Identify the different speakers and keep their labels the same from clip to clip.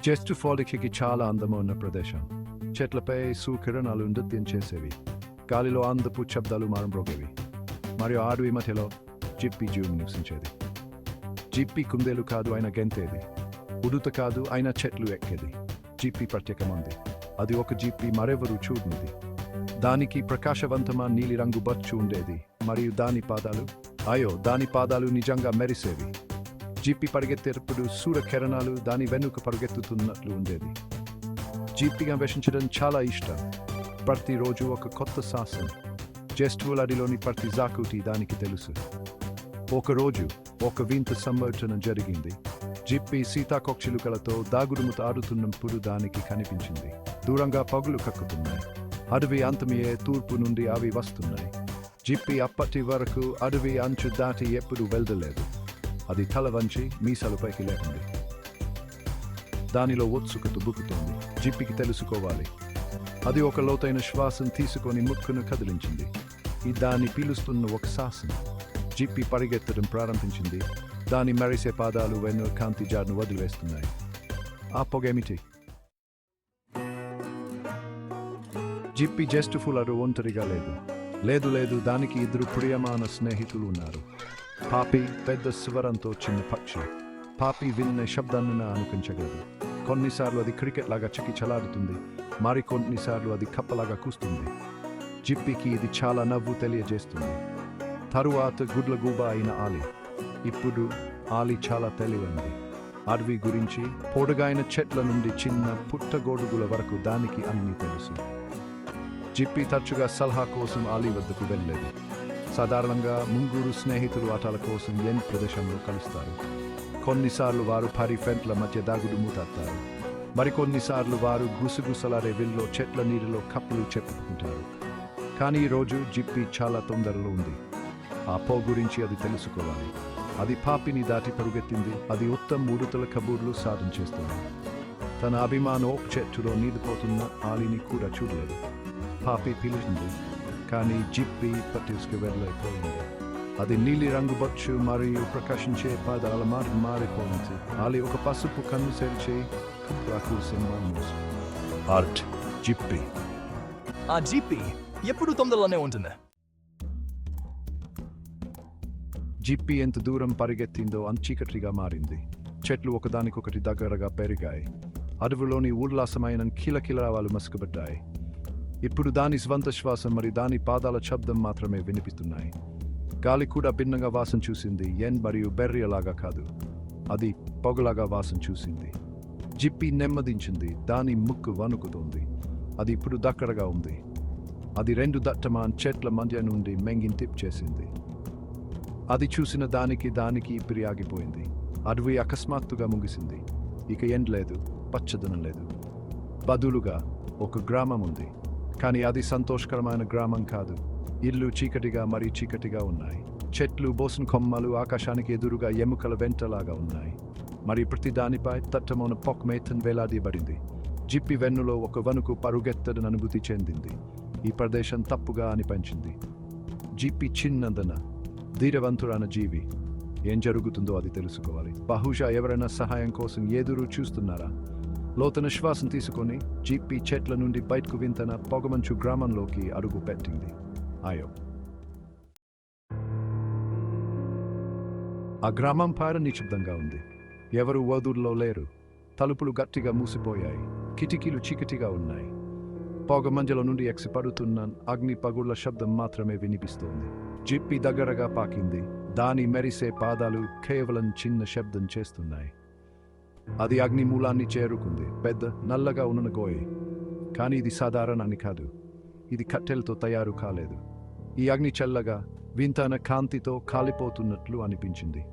Speaker 1: Just ఫాలికి చాలా అందమైన ప్రదేశం. చెట్లపై సూకిరణాలు నృత్యం చేసేవి. గాలిలో అందపు శబ్దాలు మారంబ్రోగేవి. మరియు అడవి మధ్యలో జిప్పి జీవం నివసించేది. జిప్పి కుందేలు కాదు, ఆయన గెంతేది. ఉడుత కాదు, ఆయన చెట్లు ఎక్కేది. జిప్పి ప్రత్యేకమంది. అది ఒక జిప్పి మరెవరూ చూడనిది. దానికి ప్రకాశవంతమైన నీలిరంగు బొచ్చు ఉండేది. మరియు దాని పాదాలు నిజంగా మెరిసేవి. జిప్పి పరిగెత్తేటప్పుడు సూర్యకిరణాలు దాని వెనుక పరిగెత్తుతున్నట్లు ఉండేది. జిప్పిగా వేషించడం చాలా ఇష్టం. ప్రతిరోజు ఒక కొత్త సాహసం. జెస్టువలడిలోని ప్రతి జాకుటి దానికి తెలుసు. ఒకరోజు ఒక వింత సంఘటన జరిగింది. జిప్పి సీతాకోక్షిలుకలతో దాగుడుముత ఆడుతున్నప్పుడు దానికి కనిపించింది. దూరంగా పగులు కక్కుతున్నాయి. అడవి అంతమయ్యే తూర్పు నుండి అవి వస్తున్నాయి. జిప్పి అప్పటి వరకు అడవి అంచు దాటి ఎప్పుడు వెళ్దలేదు. అది తల వంచి మీసాలు పైకి లేకుంది. దానిలో ఉత్సుకత బుక్కుతోంది. జిప్పికి తెలుసుకోవాలి. అది ఒక లోతైన శ్వాసం తీసుకొని ముక్కును కదిలించింది. దాన్ని పీలుస్తున్న ఒక సాహసం. జిప్పి పరిగెత్తడం ప్రారంభించింది. దాని మెరిసే పాదాలు వెన్ను కాంతి జారును వదిలివేస్తున్నాయి. ఆ పొగేమిటి? జిప్పి జస్ట్ ఫుల్ ఒంటరిగా లేదు. దానికి ఇద్దరు ప్రియమైన స్నేహితులు ఉన్నారు. పాపి పెద్ద స్వరంతో చిన్న పక్షి. పాపి విన్న శబ్దాన్ని అనుకుంచగలదు. కొన్నిసార్లు అది క్రికెట్ లాగా చకి చలాడుతుంది. మరికొన్నిసార్లు అది కప్పలాగా కూస్తుంది. జిప్పికి ఇది చాలా నవ్వు తెలియజేస్తుంది. తరువాత గుడ్లగూబ అయిన ఆలి. ఇప్పుడు ఆలి చాలా తెలివైంది. అడవి గురించి, పొడుగైన చెట్ల నుండి చిన్న పుట్టగొడుగుల వరకు దానికి అన్నీ తెలుసు. జిప్పి తరచుగా సలహా కోసం ఆలి వద్దకు వెళ్ళలేదు. సాధారణంగా ముగ్గురు స్నేహితులు ఆటల కోసం ఎన్ ప్రదేశంలో కలుస్తారు. కొన్నిసార్లు వారు పరిఫెంట్ల మధ్య దాగుడు మూతాడతారు. మరికొన్నిసార్లు వారు గుసగుసలాడే విల్లో చెట్ల నీటిలో కప్పులు చెప్పుకుంటారు. కానీ ఈరోజు జిప్పి చాలా తొందరలో ఉంది. ఆ పో గురించి అది తెలుసుకోవాలి. అది పాపిని దాటి పరుగెత్తింది. అది ఉత్తమ ఉడుతల కబూర్లు సాధన చేస్తుంది. తన అభిమాన ఓక్ చెట్టులో నీదిపోతున్న ఆలిని కూడా చూడలేదు. పాపి పిలిచింది, కానీ జిప్పి పట్టించుకు వెళ్ళైపోయింది. అది నీలి రంగు బొచ్చు మరియు ప్రకాశించే పాదాల మారిపోయింది. ఆలి ఒక పసుపు కన్ను సెల్చి ఆర్ట్ జిప్పి.
Speaker 2: ఆ జిప్పి ఎప్పుడు తొందరలోనే ఉంటుంది.
Speaker 1: జిప్పి ఎంత దూరం పరిగెత్తిందో అంత చీకటిగా మారింది. చెట్లు ఒకదానికొకటి దగ్గరగా పెరిగాయి. అడవిలోని ఉల్లాసమైన కిలకిలాలు మసుకబడ్డాయి. ఇప్పుడు దాని స్వంత శ్వాసం మరియు దాని పాదాల శబ్దం మాత్రమే వినిపిస్తున్నాయి. గాలి కూడా భిన్నంగా వాసన చూసింది. మరియు బెర్రియలాగా కాదు, అది పొగలాగా వాసన చూసింది. జిప్పి నెమ్మదించింది. దాని ముక్కు వణుకుతోంది. అది ఇప్పుడు దగ్గరగా ఉంది. అది రెండు దట్టమైన చెట్ల మధ్య నుండి మెంగిన్ చేసింది. అది చూసిన దానికి పిరియాగిపోయింది. అడవి అకస్మాత్తుగా ముగిసింది. ఇక ఎండ లేదు, పచ్చదనం లేదు. బదులుగా ఒక గ్రామం ఉంది. కానీ అది సంతోషకరమైన గ్రామం కాదు. ఇల్లు చీకటిగా ఉన్నాయి. చెట్లు బోసిన కొమ్మలు ఆకాశానికి ఎదురుగా ఎముకల వెంటలాగా ఉన్నాయి. మరి ప్రతి దానిపై తట్టమోన పొక్మేతన్ వేలాడబడింది. జిప్పి వెన్నులో ఒక వణుకు పరుగెత్తడని అనుభూతి చెందింది. ఈ ప్రదేశం తప్పుగా అనిపించింది. జిప్పి చిన్నదన ధీరవంతుడైన జీవి. ఏం జరుగుతుందో అది తెలుసుకోవాలి. బహుశా ఎవరైనా సహాయం కోసం ఎదురు చూస్తున్నారా? లోతైన శ్వాసం తీసుకొని జిప్పి చెట్ల నుండి బయటకు వింతన పొగమంచు గ్రామంలోకి అడుగు పెట్టింది. ఆ గ్రామం పైన నిశ్శబ్దంగా ఉంది. ఎవరు వదుల్లో లేరు. తలుపులు గట్టిగా మూసిపోయాయి. కిటికీలు చీకటిగా ఉన్నాయి. పొగ మంజల నుండి ఎక్సిపడుతున్న అగ్ని పగుళ్ల శబ్దం మాత్రమే వినిపిస్తోంది. జిప్పి దగ్గరగా పాకింది. దాని మెరిసే పాదాలు కేవలం చిన్న శబ్దం చేస్తున్నాయి. అది అగ్ని మూలాన్ని చేరుకుంది. పెద్ద నల్లగా ఉన్న గోయి. కానీ ఇది సాధారణని కాదు. ఇది కట్టెలతో తయారు కాలేదు. ఈ అగ్ని చల్లగా వింతైన కాంతితో కాలిపోతున్నట్లు అనిపించింది.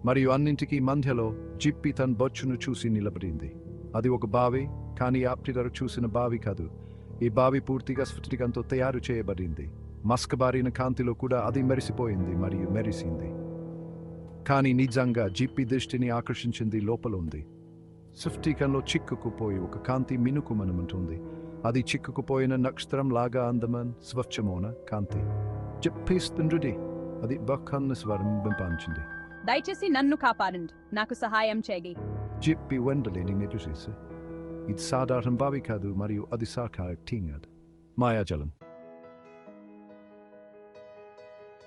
Speaker 1: మరియు అన్నింటికీ మధ్యలో జిప్పి తన బొచ్చును చూసి నిలబడింది. అది ఒక బావి, కానీ ఆప్టిదరు చూసిన బావి కాదు. ఈ బావి పూర్తిగా స్ఫటికంతో తయారు చేయబడింది. మస్కబారిన కాంతిలో కూడా అది మెరిసిపోయింది మరియు మెరిసింది. కానీ నిజంగా జిప్పి దృష్టిని ఆకర్షించింది లోపల ఉంది. స్ఫటికంలో చిక్కుకుపోయి ఒక కాంతి మినుకుమనుంటుంది. అది చిక్కుకుపోయిన నక్షత్రం లాగా అందమన్ స్వచ్ఛమైన కాంతి. జిప్పిస్తుండ్రుడి అది బక్కన్న స్వరం వింపించింది.
Speaker 3: దయచేసి నన్ను కాపాడండి. నాకు సహాయం చేయి.
Speaker 1: జిప్పి వెండలేని నిద్రచేసి ఇది సాధారణ బావి కాదు మరియు అది సాకార టీంగదు మాయాజలం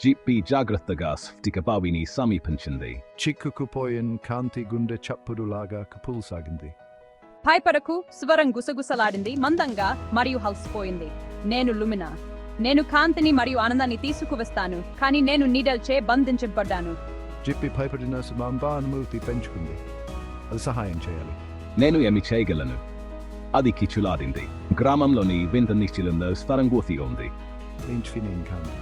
Speaker 3: జిప్పి జాగ్రత్తగా స్ఫటిక బావిని సమీపించింది.
Speaker 1: చిక్కుకుపోయిన కాంతి గుండె చప్పుడులాగా కపుల్సాగింది.
Speaker 4: భయపడకు, స్వరం గుసగుసలాడింది, మందంగా మరియు హల్సిపోయింది. నేను లుమినా. నేను కాంతిని మరియు ఆనందాన్ని తీసుకువస్తాను, కానీ నేను నీడల్చే బంధించబడ్డాను.
Speaker 1: జిప్పి భయపడిన సుమాంబా అనుమతి పెంచుకుంది. అది సహాయం చేయాలి.
Speaker 3: నేను ఏమి చేయగలను? అది కిచులాడింది. గ్రామంలోని వింత నిశ్చలంలో స్వరంగోతిగా ఉంది.
Speaker 1: నేను కాంతి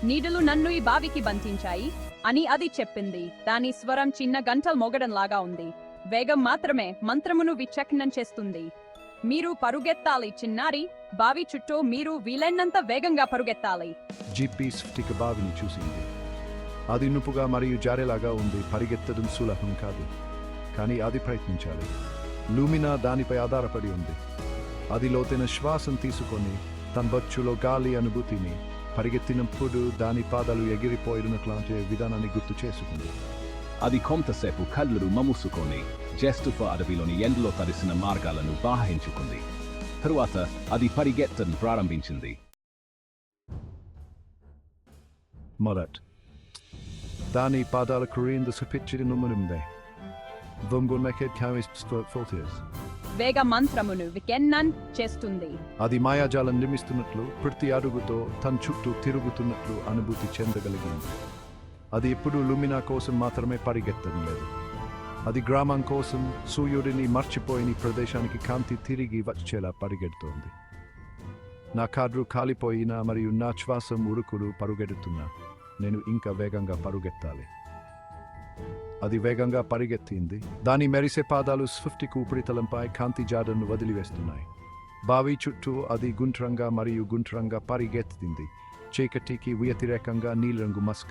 Speaker 4: నీడలు నన్ను ఈ బావికి బంధించాయి అని అది చెప్పింది. దాని స్వరం చిన్న గంటలు మోగడంలాగా ఉంది. వేగం మాత్రమే మంత్రమును విచక్షణం చేస్తుంది. మీరు పరుగెత్తాలి చిన్నారి. బావి చుట్టూ మీరు వీలైనంత వేగంగా పరుగెత్తాలి.
Speaker 1: జిప్పి స్ఫటిక బావిని చూసింది. అది నుప్పుగా మరియు జారేలాగా ఉంది. పరిగెత్తడం సులభం కాదు, కానీ అది ప్రయత్నించాలి. లూమినా దానిపై ఆధారపడి ఉంది. అది లోతైన శ్వాసం తీసుకొని తన బొచ్చులో గాలి అనుభూతిని పరిగెత్తినప్పుడు దాని పాదాలు ఎగిరిపోయినట్లాంటి విధానాన్ని గుర్తు చేసుకుంది.
Speaker 3: అది కొంతసేపు కళ్ళు మముసుకొని జెస్టుఫా అడవిలోని ఎండలో తడిసిన మార్గాలను బాహించుకుంది. తరువాత అది పరిగెత్తడం ప్రారంభించింది.
Speaker 1: మొదట్ దాని పాదాల క్రింద సుపిచ్చిడి నుమ్మనుందే. వంగునకెట్ కావిస్
Speaker 4: వేగ మంత్రమును వికెన్నన్ చేస్తుంది.
Speaker 1: అది మాయాజాలం నిర్మిస్తున్నట్లు ప్రతి అడుగుతో తన చుట్టూ తిరుగుతున్నట్లు అనుభూతి చెందగలిగింది. అది ఎప్పుడూ లుమినా కోసం మాత్రమే పరిగెత్తడం లేదు. అది గ్రామం కోసం, సూర్యుడిని మర్చిపోయిన ప్రదేశానికి కాంతి తిరిగి వచ్చేలా పరిగెడుతోంది. నా కాళ్ళు కాలిపోయినా మరియు నా శ్వాసం ఉరుకులు పరుగెడుతున్నా నేను ఇంకా వేగంగా పరుగెత్తాలి. అది వేగంగా పరిగెత్తింది. దాని మెరిసే పాదాలు స్ఫటిక ఉపరితలంపై కాంతి జాడను వదిలివేస్తున్నాయి. బావి చుట్టూ అది గుండ్రంగా మరియు గుండ్రంగా పరిగెత్తింది. చీకటికి వ్యతిరేకంగా నీలిరంగు మస్క.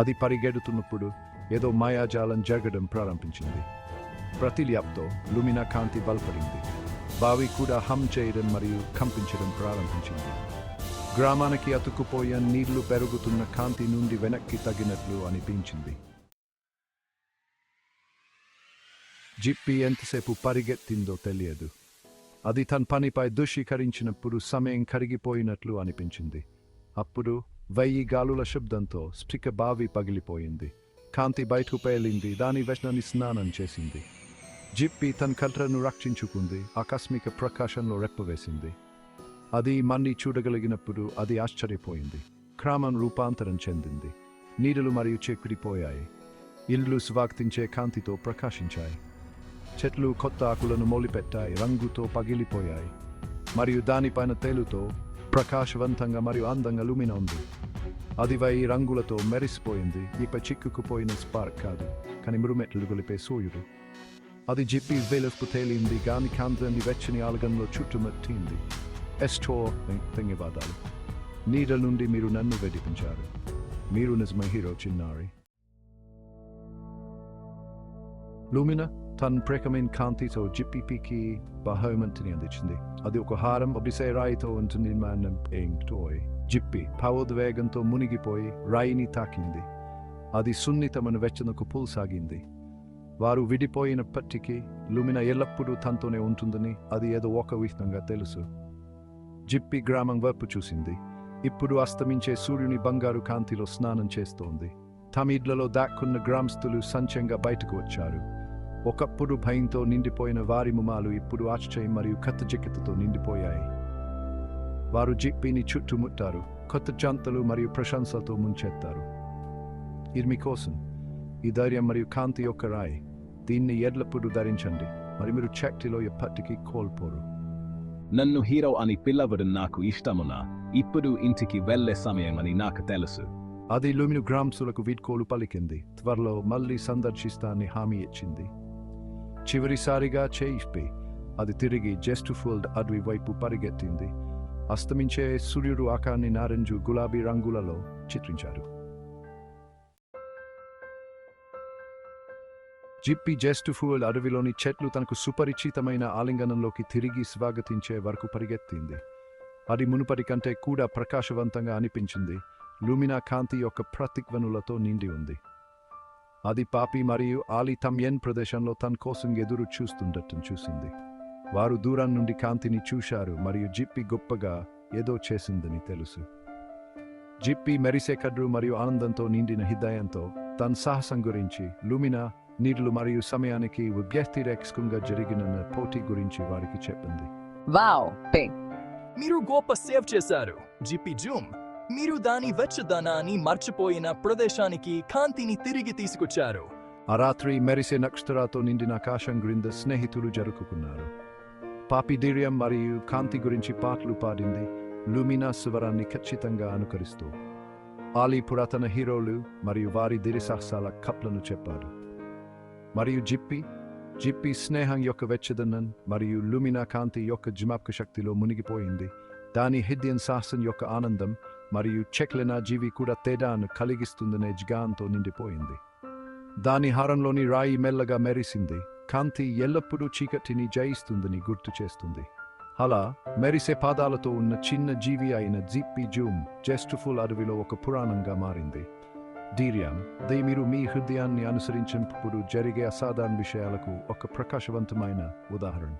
Speaker 1: అది పరిగెడుతున్నప్పుడు ఏదో మాయాజాలం జరగడం ప్రారంభించింది. ప్రతి ల్యాప్తో లుమినా కాంతి బలపడింది. బావి కూడా హమ్ చేయడం మరియు కంపించడం ప్రారంభించింది. గ్రామానికి అతుక్కుపోయే నీళ్లు పెరుగుతున్న కాంతి నుండి వెనక్కి తగ్గినట్లు అనిపించింది. జిప్పి ఎంతసేపు పరిగెత్తిందో తెలియదు. అది తన పనిపై దృశ్యీకరించినప్పుడు సమయం కరిగిపోయినట్లు అనిపించింది. అప్పుడు 1000 గాలుల శబ్దంతో స్ఫటిక బావి పగిలిపోయింది. కాంతి బయటకు పేలింది. దాని వెంటనే స్నానం చేసింది. జిప్పి తన కళ్ళను రక్షించుకుంది. ఆకస్మిక ప్రకాశంలో రెప్పవేసింది. అది మన్ని చూడగలిగినప్పుడు అది ఆశ్చర్యపోయింది. క్రమం రూపాంతరం చెందింది. నీడలు మరియు చీకటిపోయాయి. ఇళ్ళు స్వాగతించే కాంతితో ప్రకాశించాయి. చెట్లు కొత్త ఆకులను మొలిపెట్టాయి, రంగుతో పగిలిపోయాయి, మరియు దానిపైన తేలుతో ప్రకాశవంతంగా మరియు అందంగా లుమినా ఉంది. అది 1000 రంగులతో మెరిసిపోయింది. ఇక చిక్కుకుపోయిన స్పార్క్ కాదు, కానీ మురుమెట్లు గొలిపే సూర్యుడు. అది జిప్పి వెలుపు తేలింది, గాని కాంతిని వెచ్చని ఆలగంలో చుట్టుముట్టింది. ఎస్టో ధన్యవాదాలు. నీడ నుండి మీరు నన్ను వెడిపించారు. మీరు నిజమైన హీరో చిన్నారి. లూమినా తన ప్రేకమైన కాంతితో జిప్పికి బహుమతిని అందించింది. అది ఒక హారం అభిసే రాయితో ఉంటుంది. జిప్పి భావోద్వేగంతో మునిగిపోయి రాయిని తాకింది. అది సున్నితమైన వెచ్చనకు పుల్సాగింది. వారు విడిపోయినప్పటికీ లూమినా ఎల్లప్పుడూ తనతోనే ఉంటుందని అది ఏదో ఒక విధంగా తెలుసు. జిప్పి గ్రామం వైపు చూసింది. ఇప్పుడు అస్తమించే సూర్యుని బంగారు కాంతిలో స్నానం చేస్తోంది. తమిడ్లలో దాక్కున్న గ్రామస్తులు సంచంగా బయటకు వచ్చారు. ఒకప్పుడు భయంతో నిండిపోయిన వారి ముఖాలు ఇప్పుడు ఆశ్చర్యం మరియు కత్తజిక్కతతో నిండిపోయాయి. వారు జిప్పిని చుట్టుముట్టారు. కొత్త జంతులు మరియు ప్రశంసలతో ముంచెత్తారు. ఇది మీకోసం. ఈ ధైర్యం మరియు కాంతి యొక్క రాయి. దీన్ని ఎల్లప్పుడూ ధరించండి, మరి మీరు శక్తిలో ఎప్పటికీ కోల్పోరు.
Speaker 3: నన్ను హీరో అని పిలవడం నాకు ఇష్టమునా? ఇప్పుడు ఇంటికి వెళ్లే సమయం అని నాకు తెలుసు.
Speaker 1: అది లూమినా గ్రామస్తులకు వీడ్కోలు పలికింది. త్వరలో మళ్లీ సందర్శిస్తానని హామీ ఇచ్చింది. చివరిసారిగా చేయిపి అది తిరిగి జెస్టుఫోల్డ్ అడవి వైపు పరిగెత్తింది. అస్తమించే సూర్యుడు ఆకాన్ని నారింజు గులాబీ రంగులలో చిత్రించారు. జిప్పి జెస్టుఫోల్డ్ అడవిలోని చెట్లు తనకు సుపరిచితమైన ఆలింగనంలోకి తిరిగి స్వాగతించే వరకు పరిగెత్తింది. అది మునుపటి కంటే కూడా ప్రకాశవంతంగా అనిపించింది. లూమినా కాంతి యొక్క ప్రతిధ్వనులతో నిండి ఉంది. అది పాపి మరియు ఆలి తమ్యన్ ప్రదేశంలో తన కోసం ఎదురు చూస్తుండటం చూసింది. వారు దూరం నుండి కాంతిని చూశారు మరియు జిప్పి గొప్పగా ఏదో చేసిందని తెలుసు. జిప్పి మెరిసే కడ్రు మరియు ఆనందంతో నిండిన హృదయంతో తన సాహసం గురించి, లూమినా, నీళ్లు మరియు సమయానికి వ్యతిరేకంగా జరిగిన పోటీ గురించి వారికి చెప్పింది.
Speaker 5: వావ్ పే
Speaker 2: మీరు గొప్ప సేవ్ చేశారు జిప్పి జూమ్. మీరు దాని వెచ్చదనాన్ని మర్చిపోయిన ప్రదేశానికి కాంతిని తిరిగి తీసుకొచ్చారు.
Speaker 1: ఆ రాత్రి మెరిసే నక్షత్రాలతో నిండిన ఆకాశం క్రింద స్నేహితులు జరుపుకున్నారు. పాపి ధైర్యం మరియు కాంతి గురించి పాటలు పాడింది, లూమినా స్వరాన్ని ఖచ్చితంగా అనుకరిస్తూ. ఆలి పురాతన హీరోలు మరియు వారి ధైర్యసాహసాల కప్లను చెప్పారు. మరియు జిప్పి స్నేహం యొక్క వెచ్చదనం మరియు లూమినా కాంతి యొక్క జ్ఞాపక శక్తిలో మునిగిపోయింది. దాని హృదయం సాహసం యొక్క ఆనందం మరియు చెక్లిన జీవి కూడా తేడాను కలిగిస్తుందనే జ్ఞానంతో నిండిపోయింది. దాని హారంలోని రాయి మెల్లగా మెరిసింది. కాంతి ఎల్లప్పుడూ చీకటిని జయిస్తుందని గుర్తు చేస్తుంది. అలా మెరిసే పాదాలతో ఉన్న చిన్న జీవి అయిన జిప్పి జూమ్ జెస్టుఫుల్ అడవిలో ఒక పురాణంగా మారింది. ధైర్యం మీరు మీ హృదయాన్ని అనుసరించినప్పుడు జరిగే అసాధారణ విషయాలకు ఒక ప్రకాశవంతమైన ఉదాహరణ.